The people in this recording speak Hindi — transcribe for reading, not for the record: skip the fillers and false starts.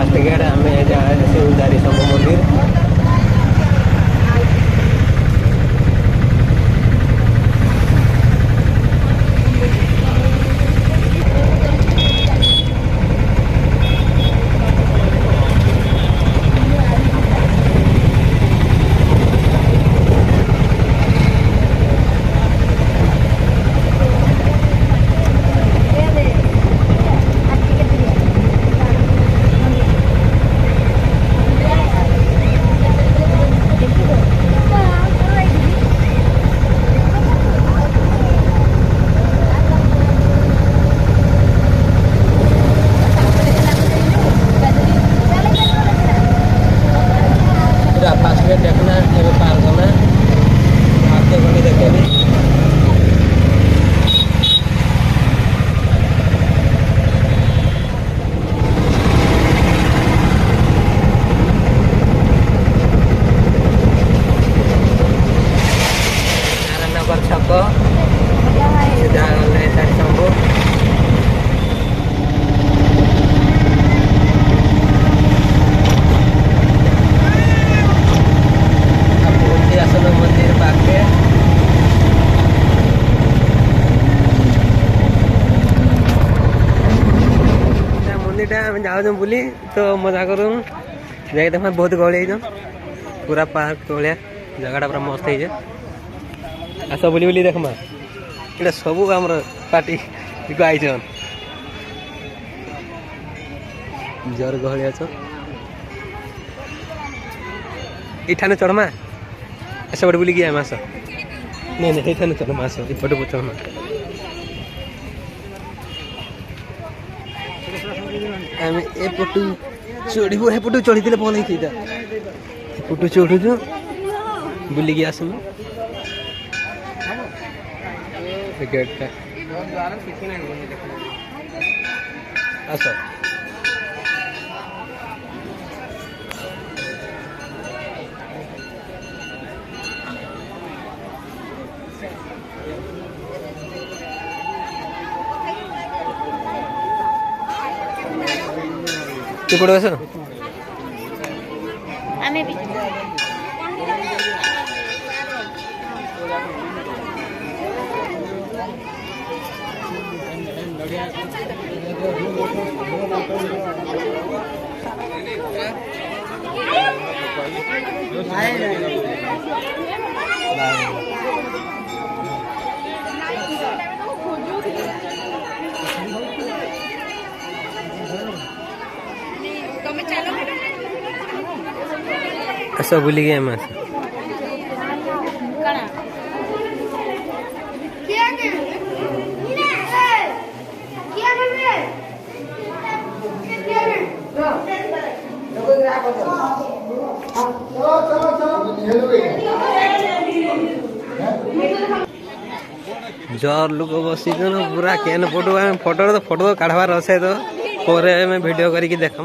लास्ट गेट आम सिंहदारी शंभु मंदिर। फास्ट गेट देखना ये पार करना आगे बढ़ी देखे भी नारायणनगर छक सीधा गले साड़ी शंभु। मंदिर पाखे मंदिर आम जाऊँ बुली तो मजा करूँ जाके देख बहुत गहली पूरा पार्क भाया जगह पूरा मस्त है। आस बुली बुली देखमा ये सब आम पार्टी आईन जोर गहली अच इठाने चढ़मा ऐसा बड़े बुली गया मास नहीं नहीं इठाने चढ़ मास इपटे चढ़मा आम एपटू चढ़ू एपटू चढ़ी भल होता एपटू चढ़ुचु बुलिकी आसमु गेट आस तू पड़ो ऐसा हमें भी ऐसा भूली गए मैं जोर लोग बस पूरा केन फोटो तो काढ़वार अच्छे तो वीडियो करके देख।